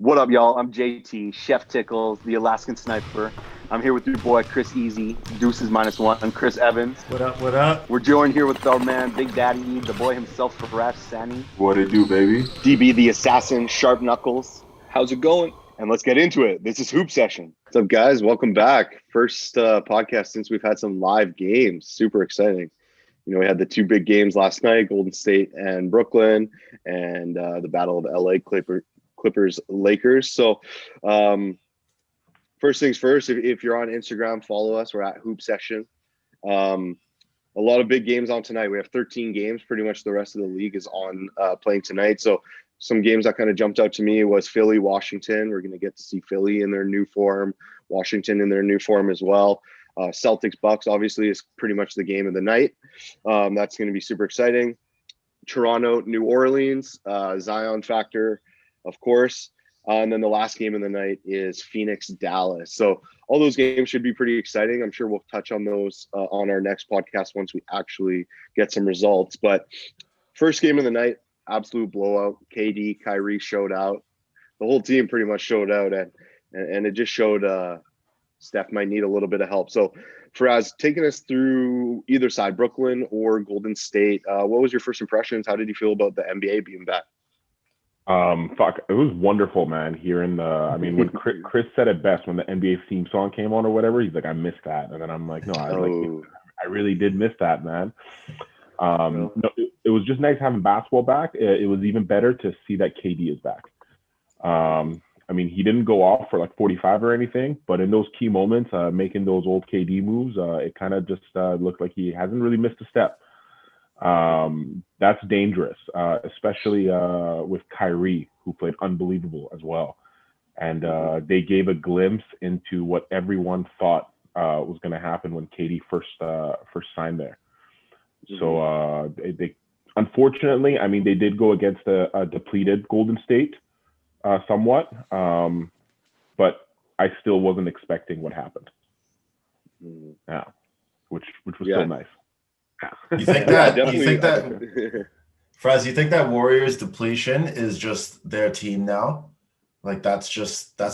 What up, y'all? I'm JT, Chef Tickles, the Alaskan Sniper. I'm here with your boy Chris Easy, Deuces -1, Chris Evans. What up? What up? We're joined here with our man, Big Daddy, the boy himself, Faraz Sani, What it do, baby? DB the Assassin, Sharp Knuckles. How's it going? And let's get into it. This is Hoop Session. What's up, guys? Welcome back. First podcast since we've had some live games. Super exciting. We had the two big games last night, Golden State and Brooklyn, and the Battle of LA Clippers Lakers. So first things first, if you're on Instagram, follow us. We're at Hoop Session. A lot of big games on tonight. We have 13 games. Pretty much the rest of the league is on playing tonight. So some games that kind of jumped out to me was Philly, Washington. We're going to get to see Philly in their new form, Washington in their new form as well. Celtics Bucks obviously is pretty much the game of the night. That's going to be super exciting. Toronto, New Orleans, Zion factor, of course. And then the last game of the night is Phoenix, Dallas. So all those games should be pretty exciting. I'm sure we'll touch on those on our next podcast once we actually get some results. But first game of the night, absolute blowout. KD, Kyrie showed out. The whole team pretty much showed out, and it just showed Steph might need a little bit of help. So Faraz, taking us through either side, Brooklyn or Golden State, what was your first impressions? How did you feel about the NBA being back? It was wonderful, man. Hearing when Chris said it best when the NBA theme song came on or whatever, he's like, I missed that. And then I'm like, no, I really did miss that, man. No, it was just nice having basketball back. It was even better to see that KD is back. He didn't go off for like 45 or anything, but in those key moments, making those old KD moves, it kind of just looked like he hasn't really missed a step. That's dangerous, especially with Kyrie, who played unbelievable as well. And they gave a glimpse into what everyone thought was going to happen when KD first signed there. So they unfortunately, they did go against a depleted Golden State somewhat, but I still wasn't expecting what happened. Yeah, which was still nice. You think that? You think that? Faraz, you think that Warriors depletion is just their team now? Like that's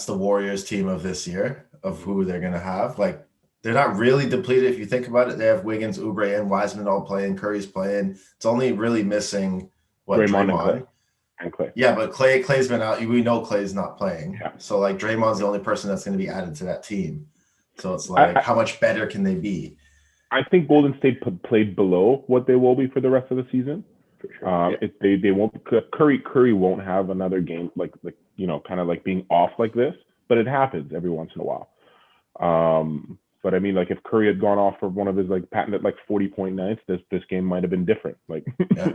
the Warriors team of this year of who they're gonna have. Like they're not really depleted if you think about it. They have Wiggins, Oubre, and Wiseman all playing. Curry's playing. It's only really missing Draymond. And Clay. Yeah, but Clay's been out. We know Clay's not playing. Yeah. So like Draymond's the only person that's going to be added to that team. So it's like, how much better can they be? I think Golden State played below what they will be for the rest of the season. For sure. They won't. Curry won't have another game like kind of like being off like this, but it happens every once in a while. But if Curry had gone off for one of his like patented like 40-point nights, this game might have been different. Like, yeah.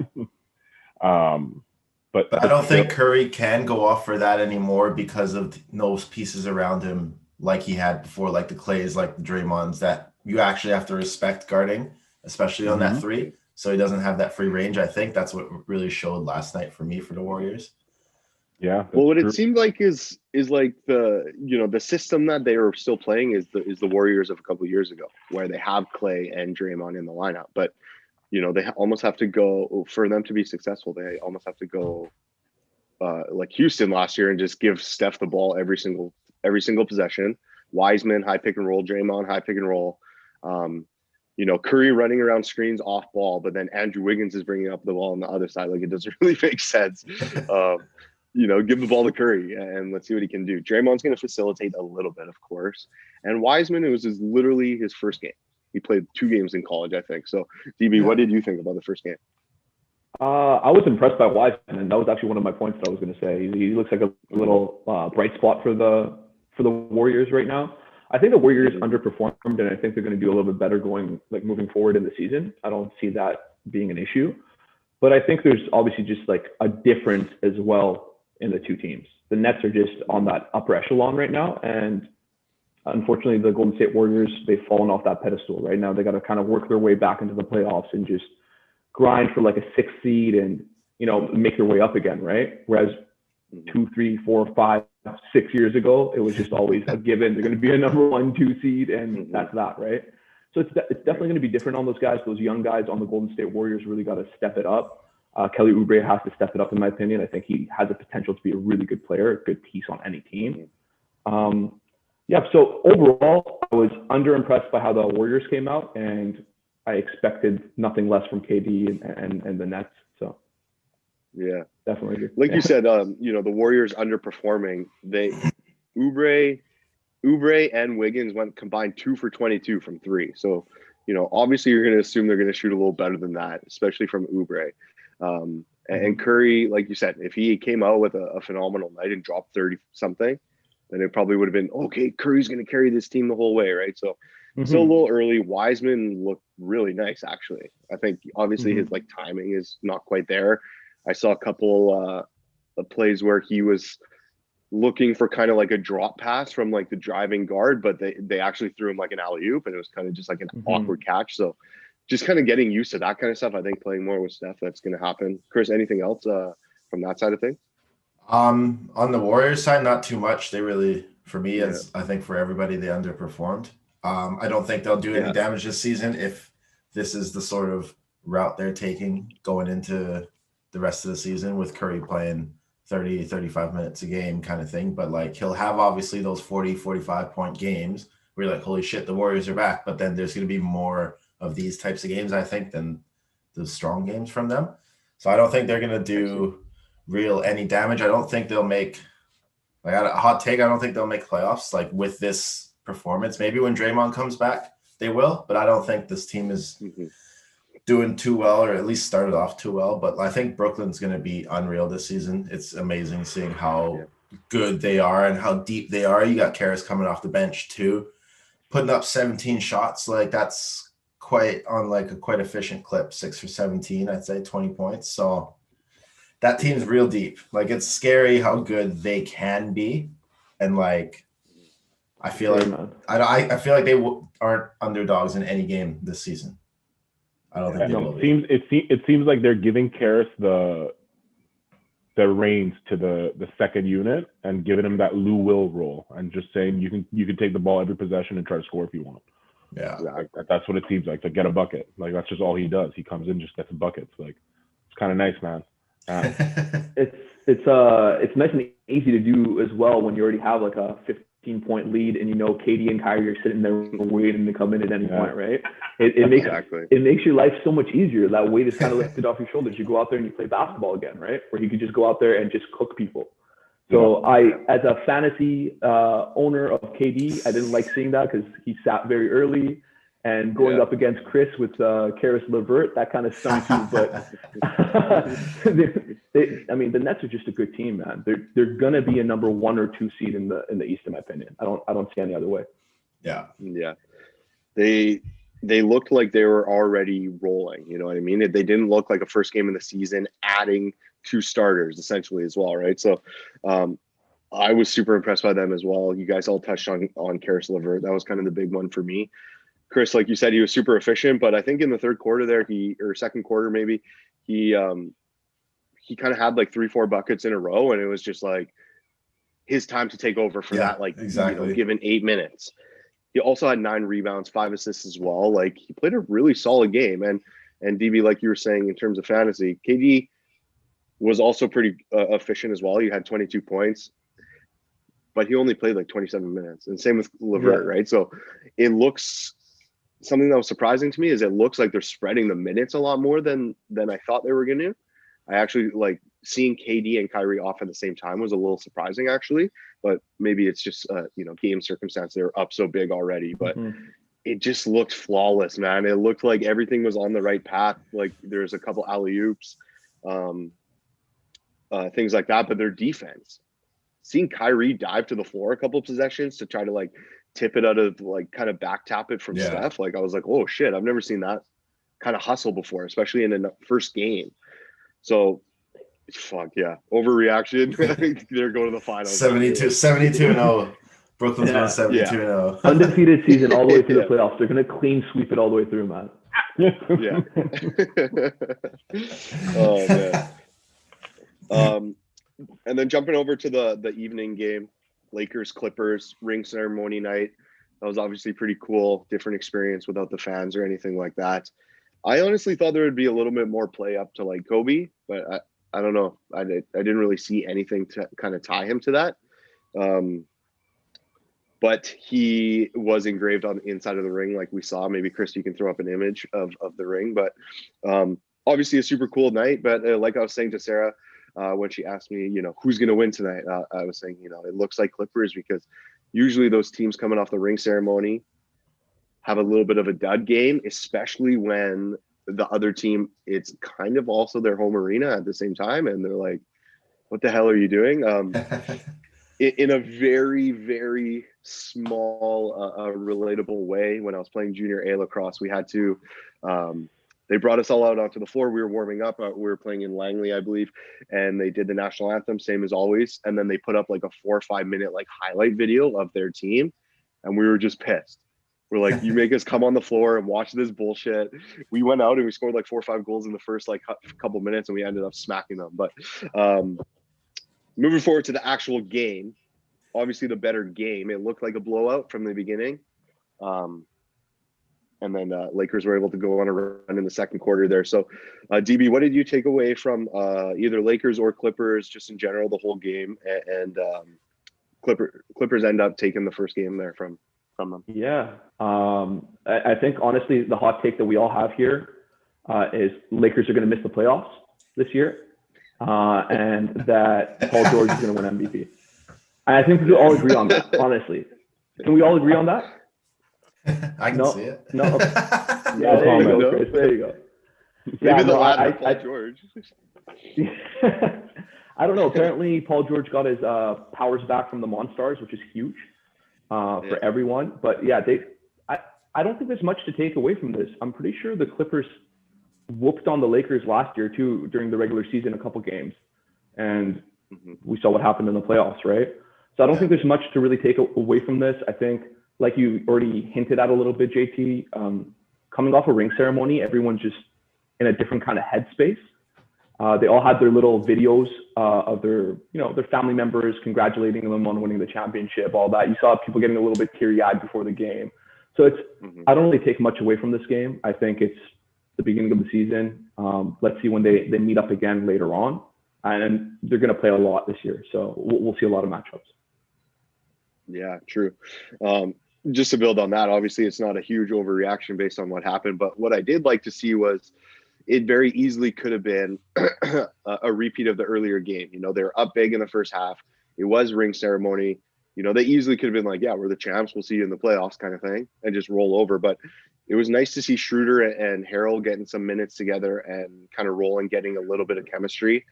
But I don't think Curry can go off for that anymore because of those pieces around him like he had before, like the Clays, like the Draymonds, that you actually have to respect guarding, especially on that three. So he doesn't have that free range. I think that's what really showed last night for me for the Warriors. Yeah. Well, what it seemed like is like the system that they are still playing is the Warriors of a couple of years ago, where they have Clay and Draymond in the lineup, but they almost have to go for them to be successful. They almost have to go like Houston last year and just give Steph the ball every single possession. Wiseman, high pick and roll. Draymond, high pick and roll. Curry running around screens off ball, but then Andrew Wiggins is bringing up the ball on the other side. Like, it doesn't really make sense. Give the ball to Curry and let's see what he can do. Draymond's going to facilitate a little bit, of course. And Wiseman, it was literally his first game. He played 2 games in college, I think. So, DB, What did you think about the first game? I was impressed by Wiseman, and that was actually one of my points that I was going to say. He looks like a little bright spot for the Warriors right now. I think the Warriors underperformed, and I think they're going to do a little bit better moving forward in the season. I don't see that being an issue, but I think there's obviously just like a difference as well in the two teams. The Nets are just on that upper echelon right now, and unfortunately, the Golden State Warriors, they've fallen off that pedestal right now. They got to kind of work their way back into the playoffs and just grind for like a 6th seed and, make their way up again, right? Whereas 2, 3, 4, 5, 6 years ago, it was just always a given. They're going to be a number 1, 2 seed, and that's that, right? So it's definitely going to be different on those guys. Those young guys on the Golden State Warriors really got to step it up. Kelly Oubre has to step it up, in my opinion. I think he has the potential to be a really good player, a good piece on any team. So overall, I was underimpressed by how the Warriors came out, and I expected nothing less from KD and the Nets. So yeah, definitely. Like you said, the Warriors underperforming. Oubre and Wiggins went combined 2 for 22 from 3. So, obviously you're going to assume they're going to shoot a little better than that, especially from Oubre. And Curry, like you said, if he came out with a phenomenal night and dropped 30 something, then it probably would have been, okay, Curry's going to carry this team the whole way, right? So still a little early. Wiseman looked really nice, actually. I think obviously his timing is not quite there. I saw a couple of plays where he was looking for kind of like a drop pass from like the driving guard, but they actually threw him like an alley-oop, and it was kind of just like an awkward catch. So just kind of getting used to that kind of stuff. I think playing more with Steph, that's going to happen. Chris, anything else from that side of things? On the Warriors side, not too much. They really, for me, as I think for everybody, they underperformed. I don't think they'll do any damage this season if this is the sort of route they're taking going into the rest of the season, with Curry playing 30, 35 minutes a game kind of thing. But like, he'll have obviously those 40, 45 point games where you're like, holy shit, the Warriors are back. But then there's going to be more of these types of games, I think, than the strong games from them. So I don't think they're going to do any damage. I don't think they'll make, like, a hot take, I don't think they'll make playoffs like with this performance. Maybe when Draymond comes back, they will, but I don't think this team is doing too well, or at least started off too well. But I think Brooklyn's going to be unreal this season. It's amazing seeing how good they are and how deep they are. You got Karras coming off the bench too, putting up 17 shots. Like, that's quite efficient clip, 6 for 17, I'd say 20 points. So that team's real deep. Like, it's scary how good they can be. And like, I feel like they aren't underdogs in any game this season. I don't think they will be. It seems like they're giving Karras the reins to the second unit and giving him that Lou Will role and just saying you can take the ball every possession and try to score if you want. Yeah, that's what it seems like, to get a bucket. Like, that's just all he does. He comes in, just gets a bucket. Like, it's kind of nice, man. It's nice and easy to do as well when you already have like a 15-point lead, and KD and Kyrie are sitting there waiting to come in at any point, right? It makes your life so much easier. That weight is kind of lifted off your shoulders. You go out there and you play basketball again, right? Where you could just go out there and just cook people. So as a fantasy owner of KD, I didn't like seeing that because he sat very early. And going up against Chris with Karis LeVert, that kind of stung too. But the Nets are just a good team, man. They're gonna be a number 1 or 2 seed in the East, in my opinion. I don't see any other way. Yeah. They looked like they were already rolling. You know what I mean? They didn't look like a first game of the season, adding 2 starters essentially as well, right? So I was super impressed by them as well. You guys all touched on Karis LeVert. That was kind of the big one for me. Chris, like you said, he was super efficient, but I think in the third quarter there, or second quarter maybe, he kind of had like 3-4 buckets in a row, and it was just like his time to take over for that, like, exactly. Given 8 minutes. He also had 9 rebounds, 5 assists as well. Like, he played a really solid game. And DB, like you were saying, in terms of fantasy, KD was also pretty efficient as well. He had 22 points, but he only played like 27 minutes, and same with LeVert, right? So it looks, something that was surprising to me is it looks like they're spreading the minutes a lot more than I thought they were going to. I actually, like, seeing KD and Kyrie off at the same time was a little surprising, actually, but maybe it's just game circumstance. They're up so big already, but it just looked flawless, man. It looked like everything was on the right path. Like, there's a couple alley-oops, things like that, but their defense, seeing Kyrie dive to the floor a couple of possessions to try to like tip it out of, like, kind of back tap it from Steph. Like, I was like, oh shit, I've never seen that kind of hustle before, especially in a first game. So overreaction. They're going to the finals. 72-0. Brooklyn's going 72-0. Undefeated season all the way through the playoffs. They're going to clean sweep it all the way through, man. Oh man. And then jumping over to the evening game, Lakers Clippers ring ceremony night. That was obviously pretty cool. Different experience without the fans or anything like that. I honestly thought there would be a little bit more play up to like Kobe, but I don't know. I didn't really see anything to kind of tie him to that. But he was engraved on the inside of the ring, like we saw. Maybe Chris, you can throw up an image of the ring. But obviously a super cool night. But like I was saying to Sarah when she asked me, who's going to win tonight, I was saying, it looks like Clippers, because usually those teams coming off the ring ceremony have a little bit of a dud game, especially when the other team, it's kind of also their home arena at the same time. And they're like, what the hell are you doing? In a very, very small, relatable way, when I was playing junior A lacrosse, we had to, they brought us all out onto the floor. We were warming up. We were playing in Langley, I believe, and they did the national anthem, same as always. And then they put up like a 4 or 5 minute like highlight video of their team. And we were just pissed. We're like, you make us come on the floor and watch this bullshit. We went out and we scored like 4 or 5 goals in the first like couple minutes, and we ended up smacking them. But moving forward to the actual game, obviously the better game. It looked like a blowout from the beginning. And then Lakers were able to go on a run in the second quarter there. So, DB, what did you take away from either Lakers or Clippers, just in general, the whole game? And Clippers end up taking the first game there from them. Yeah. I think, honestly, the hot take that we all have here is Lakers are going to miss the playoffs this year, and that Paul George is going to win MVP. And I think we all agree on that, honestly. Can we all agree on that? I can see it. No. Yeah, there you go, Chris. There you go. Maybe the latter, Paul George. I don't know. Apparently, Paul George got his powers back from the Monstars, which is huge for everyone. But yeah, I don't think there's much to take away from this. I'm pretty sure the Clippers whooped on the Lakers last year too during the regular season, a couple games, and we saw what happened in the playoffs, right? So I don't think there's much to really take away from this. I think, like you already hinted at a little bit, JT, coming off a ring ceremony, everyone's just in a different kind of headspace. They all had their little videos of their family members congratulating them on winning the championship, all that. You saw people getting a little bit teary-eyed before the game. So I don't really take much away from this game. I think it's the beginning of the season. Let's see when they meet up again later on. And they're going to play a lot this year. So we'll see a lot of matchups. Yeah, true. Just to build on that, obviously it's not a huge overreaction based on what happened, but what I did like to see was it very easily could have been a repeat of the earlier game. They were up big in the first half. It was ring ceremony. They easily could have been like, yeah, we're the champs, we'll see you in the playoffs kind of thing, and just roll over. But it was nice to see Schroeder and Harrell getting some minutes together and kind of rolling, getting a little bit of chemistry.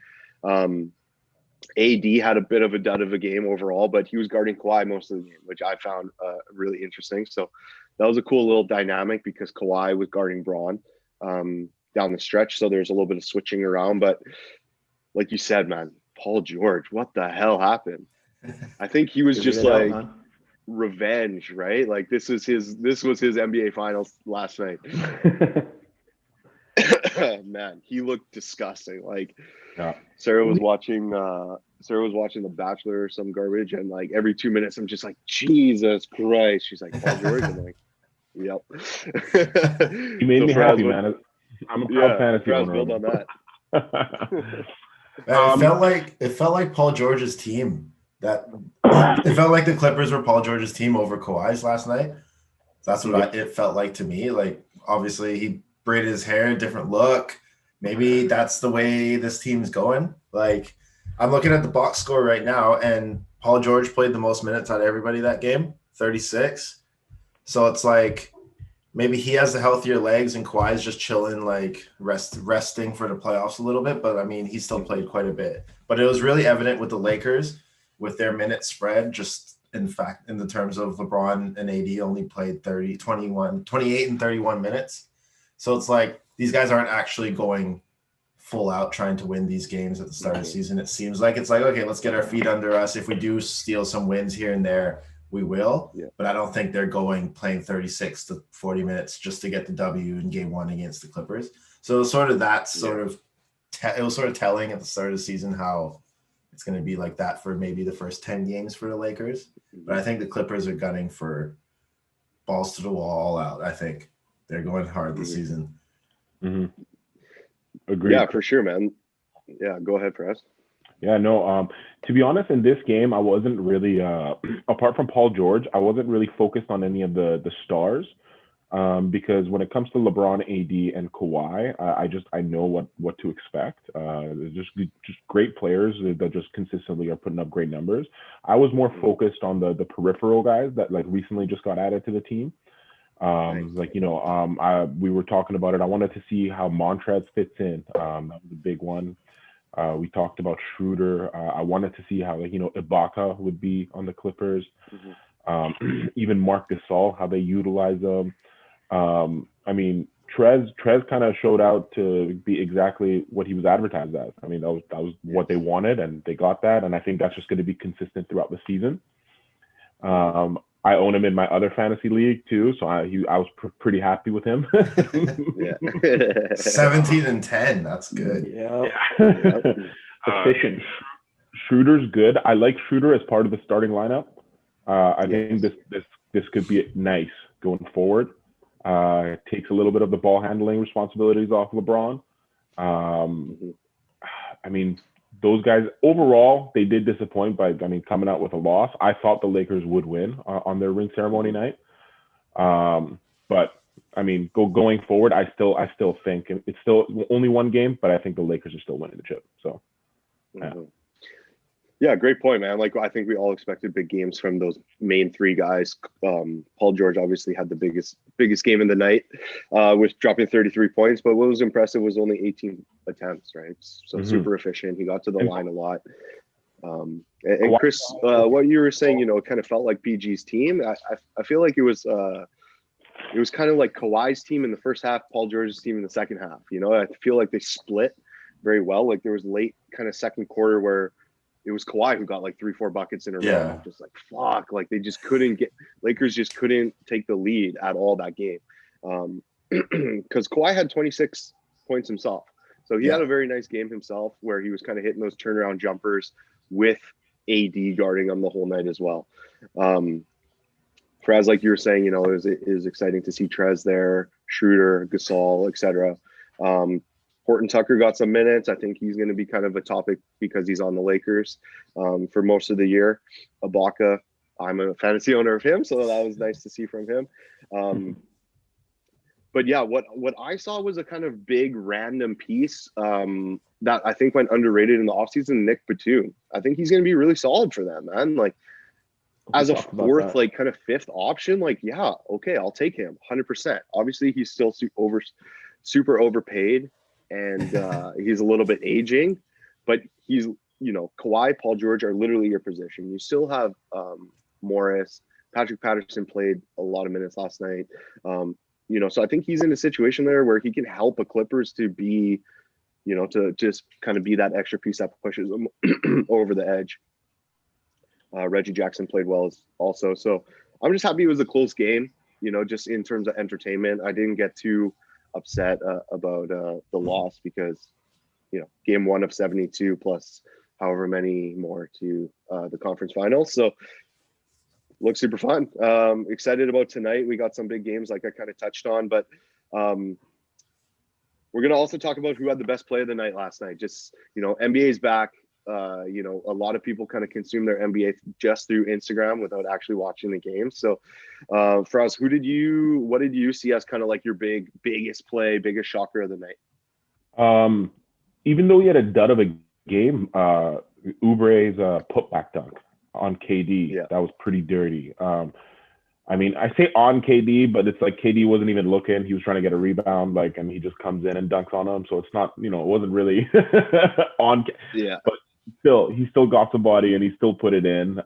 AD had a bit of a dud of a game overall, but he was guarding Kawhi most of the game, which I found really interesting. So that was a cool little dynamic, because Kawhi was guarding Braun down the stretch. So there's a little bit of switching around. But like you said, man, Paul George, what the hell happened? I think he was just like revenge, right? Like this was his NBA Finals last night. Man, he looked disgusting. Like, yeah. Sarah was watching The Bachelor or some garbage, and like every 2 minutes I'm just like, Jesus Christ. She's like, Paul George. I'm like, yep. He made me happy, man. I'm a proud fantasy owner. Build on that. It felt like Paul George's team. It felt like the Clippers were Paul George's team over Kawhi's last night. That's what it felt like to me. Like, obviously he braided his hair, different look. Maybe that's the way this team's going. Like, I'm looking at the box score right now, and Paul George played the most minutes out of everybody that game, 36. So it's like maybe he has the healthier legs and Kawhi's just chilling, like resting for the playoffs a little bit. But I mean, he still played quite a bit. But it was really evident with the Lakers, with their minute spread, just in fact, in the terms of LeBron and AD only played 28 and 31 minutes. So it's like these guys aren't actually going full out trying to win these games at the start of the season. It seems like it's like, okay, let's get our feet under us. If we do steal some wins here and there, we will. Yeah. But I don't think they're playing 36 to 40 minutes just to get the W in game one against the Clippers. So it was sort of that it was sort of telling at the start of the season how it's going to be like that for maybe the first 10 games for the Lakers. But I think the Clippers are gunning for balls to the wall all out. I think they're going hard this season. Mm-hmm. Agreed. Yeah, for sure, man. Yeah, go ahead, Faraz. Yeah, no, to be honest, in this game, I wasn't really, apart from Paul George, I wasn't really focused on any of the stars, because when it comes to LeBron, AD, and Kawhi, I know what to expect. They're just great players that just consistently are putting up great numbers. I was more focused on the peripheral guys that like recently just got added to the team. Like we were talking about it. I wanted to see how Montrez fits in. That was a big one. We talked about Schroeder. I wanted to see how Ibaka would be on the Clippers. Even Marc Gasol, how they utilize them. I mean, Trez kind of showed out to be exactly what he was advertised as. I mean, that was what they wanted, and they got that. And I think that's just going to be consistent throughout the season. I own him in my other fantasy league too, so I was pretty happy with him. Yeah. 17-10. That's good. Yeah. Efficient. Schroeder's good. I like Schroeder as part of the starting lineup. I think this could be nice going forward. It takes a little bit of the ball handling responsibilities off LeBron. I mean, those guys overall, they did disappoint by coming out with a loss. I thought the Lakers would win on their ring ceremony night. But I mean, going forward, I still think it's still only one game, but I think the Lakers are still winning the chip. So yeah. Yeah, great point, man. Like, I think we all expected big games from those main three guys. Paul George obviously had the biggest game in the night, with dropping 33 points. But what was impressive was only 18 attempts, right? So super efficient. He got to the line a lot. And Chris, what you were saying, it kind of felt like PG's team. I feel like it was kind of like Kawhi's team in the first half, Paul George's team in the second half. I feel like they split very well. Like there was late kind of second quarter where it was Kawhi who got like 3-4 buckets in a row. Just like, fuck. Like they just Lakers just couldn't take the lead at all that game. Because Kawhi had 26 points himself. So he had a very nice game himself where he was kind of hitting those turnaround jumpers with AD guarding him the whole night as well. Faraz, like you were saying, it was exciting to see Trez there, Schroeder, Gasol, etc. Horton Tucker got some minutes. I think he's going to be kind of a topic because he's on the Lakers for most of the year. Ibaka, I'm a fantasy owner of him, so that was nice to see from him. But yeah, what I saw was a kind of big random piece that I think went underrated in the offseason, Nick Batum. I think he's going to be really solid for them, man. Like as a fourth, like kind of fifth option, like, yeah, okay, I'll take him 100%. Obviously, he's still super overpaid. And he's a little bit aging, but he's, Kawhi, Paul George are literally your position. You still have Morris, Patrick Patterson played a lot of minutes last night. So I think he's in a situation there where he can help a Clippers to be, to just kind of be that extra piece that pushes them over the edge. Reggie Jackson played well also. So I'm just happy it was a close game, just in terms of entertainment. I didn't get too upset about the loss because game 1 of 72 plus however many more to the conference finals, so looks super fun. Excited about tonight. We got some big games like I kind of touched on, but we're going to also talk about who had the best play of the night last night. Just NBA's back. A lot of people kind of consume their NBA just through Instagram without actually watching the game. So, Faraz, what did you see as kind of like your biggest play, biggest shocker of the night? Even though he had a dud of a game, Oubre's putback dunk on KD, that was pretty dirty. I mean, I say on KD, but it's like KD wasn't even looking. He was trying to get a rebound, and he just comes in and dunks on him. So it's not, it wasn't really on. Yeah. But he still got the body and he still put it in.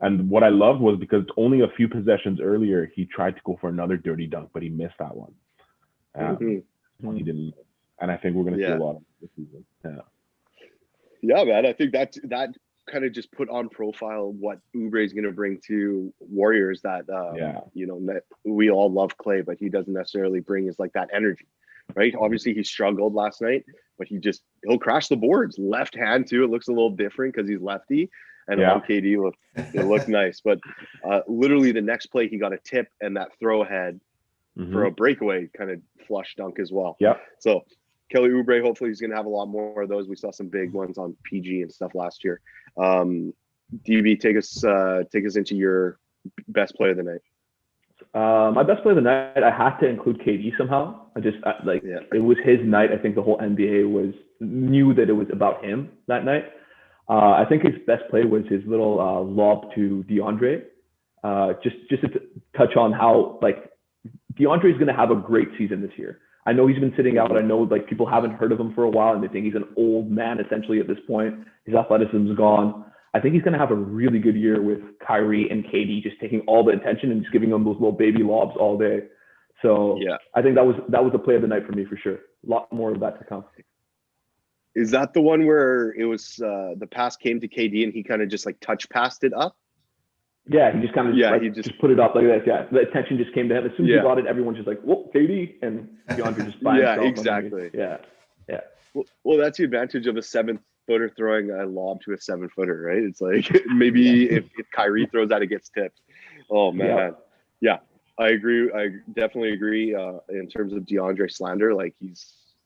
And what I loved was because only a few possessions earlier, he tried to go for another dirty dunk, but he missed that one. He didn't. And I think we're going to see a lot of this season. Yeah, man. I think that kind of just put on profile what Oubre is going to bring to Warriors. That we all love Clay, but he doesn't necessarily bring is like that energy, right? Obviously, he struggled last night, but he'll crash the boards. Left hand too. It looks a little different because he's lefty, and on KD it looked nice. But literally the next play, he got a tip and that throw ahead. for a breakaway kind of flush dunk as well. Yeah. So Kelly Oubre, hopefully he's going to have a lot more of those. We saw some big ones on PG and stuff last year. DB, take us into your best play of the night. My best play of the night, I had to include KD somehow. It was his night. I think the whole NBA knew that it was about him that night. I think his best play was his little lob to DeAndre. Just to touch on how like DeAndre is going to have a great season this year. I know he's been sitting out. I know like people haven't heard of him for a while and they think he's an old man essentially at this point. His athleticism's gone. I think he's going to have a really good year with Kyrie and KD just taking all the attention and just giving them those little baby lobs all day. So yeah, I think that was the play of the night for me for sure. A lot more of that to come. Is that the one where it was the pass came to KD and he kind of just like touch passed it up? Yeah, he just kind of he just put it up like that. Yeah, the attention just came to him. As soon as he got it, everyone's just like, "Whoa, KD!" And DeAndre just by himself. Exactly. Yeah. Well, that's the advantage of a 7-footer throwing a lob to a 7-footer, right? It's like maybe if Kyrie throws that, it gets tipped. Oh man, yeah, I agree. I definitely agree in terms of DeAndre slander. Like he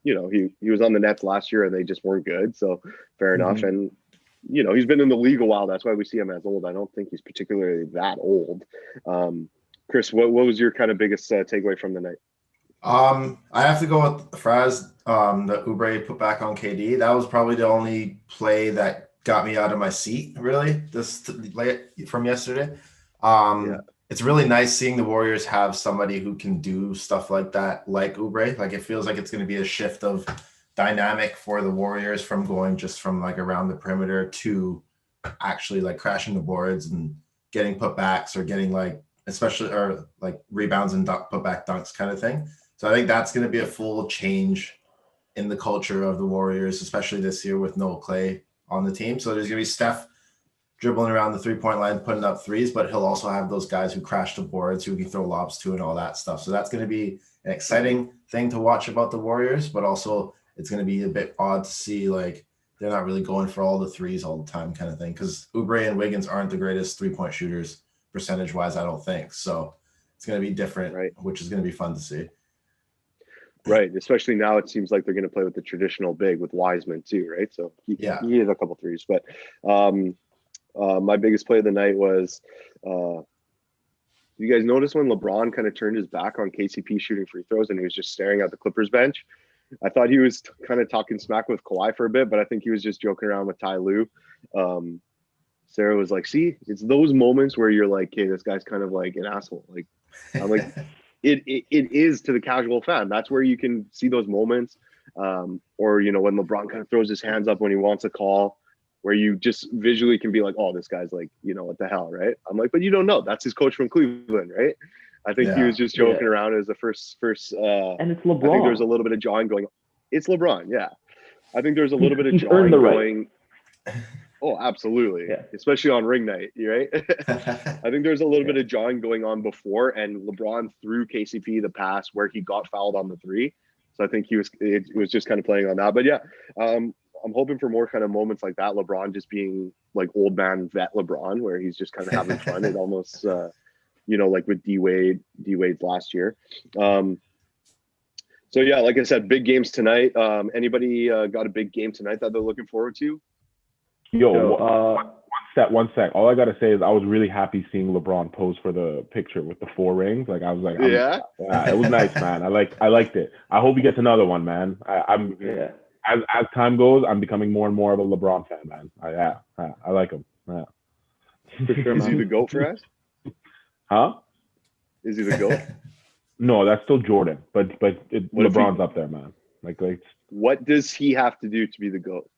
was on the Nets last year and they just weren't good. So fair enough. And he's been in the league a while. That's why we see him as old. I don't think he's particularly that old. Chris, what was your kind of biggest takeaway from the night? I have to go with Faraz, the Oubre put back on KD. That was probably the only play that got me out of my seat, really, from yesterday. It's really nice seeing the Warriors have somebody who can do stuff like that, like Oubre. Like it feels like it's going to be a shift of dynamic for the Warriors from going just from like around the perimeter to actually like crashing the boards and getting putbacks or getting like rebounds and putback dunks kind of thing. So I think that's going to be a full change in the culture of the Warriors, especially this year with no Clay on the team. So there's going to be Steph dribbling around the 3-point line, putting up threes, but he'll also have those guys who crash the boards, who can throw lobs to and all that stuff. So that's going to be an exciting thing to watch about the Warriors, but also it's going to be a bit odd to see like they're not really going for all the threes all the time kind of thing, because Oubre and Wiggins aren't the greatest 3-point shooters percentage-wise, I don't think. So it's going to be different, right? Which is going to be fun to see. Right, especially now it seems like they're going to play with the traditional big with Wiseman too, right? So he hit a couple threes, but my biggest play of the night was, you guys notice when LeBron kind of turned his back on KCP shooting free throws and he was just staring at the Clippers bench? I thought he was kind of talking smack with Kawhi for a bit, but I think he was just joking around with Ty Lue. Sarah was like, see, it's those moments where you're like, hey, this guy's kind of like an asshole. Like, I'm like, it is to the casual fan. That's where you can see those moments. Or, when LeBron kind of throws his hands up when he wants a call, where you just visually can be like, oh, this guy's like, what the hell, right? I'm like, but you don't know. That's his coach from Cleveland, right? I think he was just joking around as the first. And it's LeBron. I think there's a little bit of jawing going. It's LeBron, yeah. I think there's a little bit of jawing going. Oh, absolutely. Yeah. Especially on ring night, right? I think there's a little bit of jawing going on before, and LeBron threw KCP the pass where he got fouled on the 3. So I think it was just kind of playing on that. But yeah, I'm hoping for more kind of moments like that. LeBron just being like old man vet LeBron, where he's just kind of having fun. It almost, like with D-Wade's last year. So yeah, like I said, big games tonight. Anybody got a big game tonight that they're looking forward to? One sec. All I gotta say is I was really happy seeing LeBron pose for the picture with the 4 rings. Like I was like, yeah, it was nice, man. I liked it. I hope he gets another one, man. As time goes, I'm becoming more and more of a LeBron fan, man. I like him. Yeah. For sure, is he the GOAT for us? Huh? Is he the GOAT? No, that's still Jordan, but LeBron's up there, man. Like, what does he have to do to be the GOAT?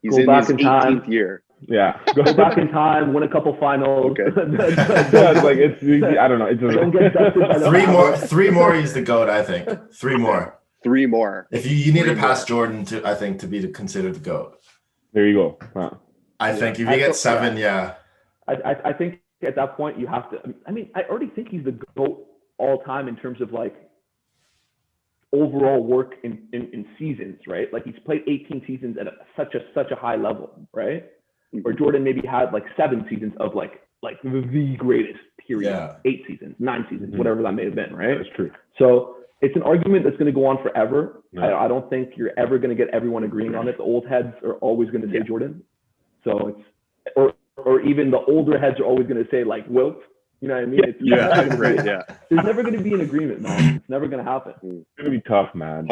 He's in his 18th year. Yeah, go back in time, win a couple finals. Okay. It's I don't know. It's just don't get dusted by three more. He's the GOAT, I think. 3 more. 3 more. If you need to pass Jordan to be considered the GOAT. There you go. Huh. I think if you get 7, I think at that point you have to. I mean, I already think he's the GOAT all time in terms of like overall work in seasons, right? Like he's played 18 seasons at such a high level, right? Or Jordan maybe had like 7 seasons of like the greatest period, 8 seasons, 9 seasons, whatever that may have been, right? That's true. So it's an argument that's going to go on forever. Yeah. I don't think you're ever going to get everyone agreeing on it. The old heads are always going to say Jordan. So it's, or even the older heads are always going to say like Wilt. You know what I mean? There's never going to be an agreement, man. It's never going to happen. It's going to be tough, man.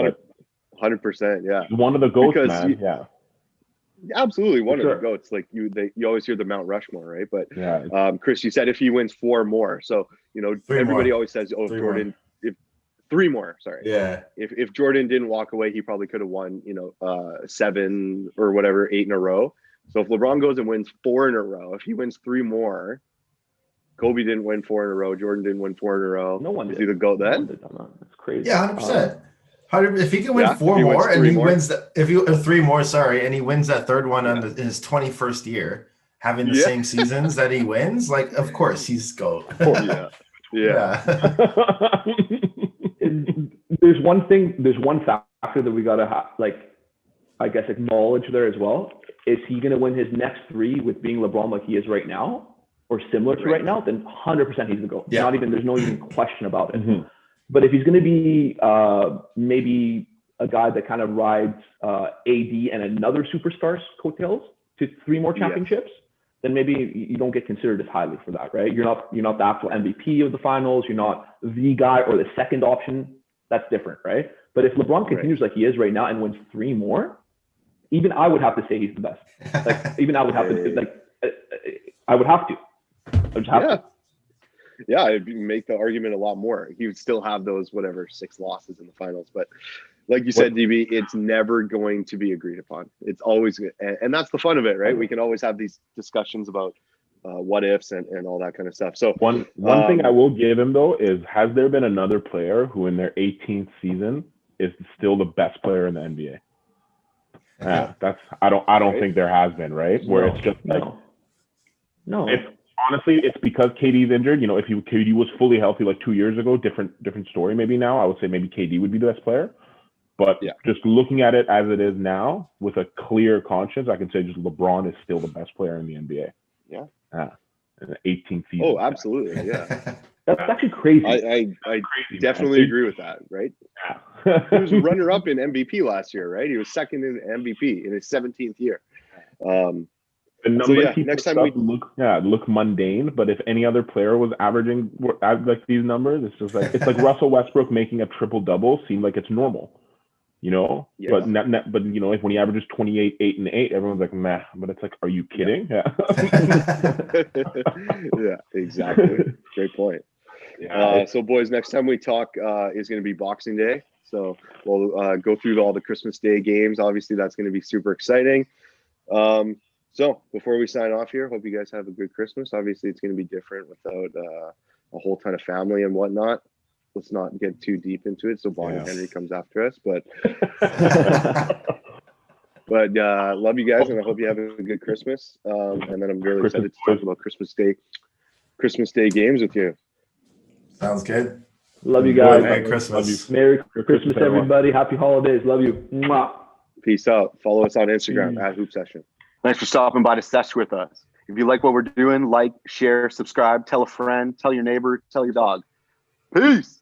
100%, yeah. One of the GOATs, man. Absolutely, one of the GOATs. Like you always hear the Mount Rushmore, right? But Chris, you said if he wins 4 more, so everybody always says, "Oh, if Jordan, if 3 more, sorry, if Jordan didn't walk away, he probably could have won, 7 or whatever, 8 in a row." So if LeBron goes and wins 4 in a row, if he wins 3 more, Kobe didn't win 4 in a row, Jordan didn't win 4 in a row. No one is he the GOAT then? That's crazy. Yeah, 100%. If he can win 4 more and he wins or 3 more, and he wins that third one in his 21st year, having the same seasons that he wins, like of course he's GOAT. Yeah. There's one factor that we gotta acknowledge there as well. Is he gonna win his next 3 with being LeBron like he is right now, or similar to right now? Then 100% he's the GOAT. Yeah. There's no even question about it. Mm-hmm. But if he's going to be maybe a guy that kind of rides AD and another superstar's coattails to 3 more championships, then maybe you don't get considered as highly for that, right? You're not the actual MVP of the finals. You're not the guy or the second option. That's different, right? But if LeBron continues like he is right now and wins 3 more, even I would have to say he's the best. Like even I would have to I would have to. I just have to. Yeah, I'd make the argument a lot more. He would still have those 6 losses in the finals, but like you said, DB, it's never going to be agreed upon. It's always, and that's the fun of it, right? We can always have these discussions about what ifs and all that kind of stuff. So one thing I will give him though is, has there been another player who in their 18th season is still the best player in the NBA? Yeah, I don't think there has been, right? Where it's just like no. Honestly, it's because KD's injured. If KD was fully healthy like 2 years ago, different story maybe now. I would say maybe KD would be the best player. But just looking at it as it is now, with a clear conscience, I can say just LeBron is still the best player in the NBA. Yeah. In the 18th season. Oh, absolutely. Yeah. That's actually crazy. I definitely agree with that, right? Yeah. He was runner-up in MVP last year, right? He was second in MVP in his 17th year. The numbers next time look mundane, but if any other player was averaging like these numbers, it's just like it's like Russell Westbrook making a triple-double seem like it's normal, Yeah. But when he averages 28, 8, and 8, everyone's like, meh. But it's like, are you kidding? Yeah. Yeah, exactly. Great point. Yeah. So boys, next time we talk is going to be Boxing Day. So we'll go through all the Christmas Day games. Obviously, that's going to be super exciting. So before we sign off here, hope you guys have a good Christmas. Obviously, it's going to be different without a whole ton of family and whatnot. Let's not get too deep into it. So Bonnie Henry comes after us, but love you guys, and I hope you have a good Christmas. And then I'm really excited to talk about Christmas Day games with you. Sounds good. Love you guys. Merry Christmas. Merry Christmas, everybody. Happy holidays. Love you. Mwah. Peace out. Follow us on Instagram at Hoop Sesh'n. Thanks for stopping by to sesh with us. If you like what we're doing, like, share, subscribe, tell a friend, tell your neighbor, tell your dog. Peace.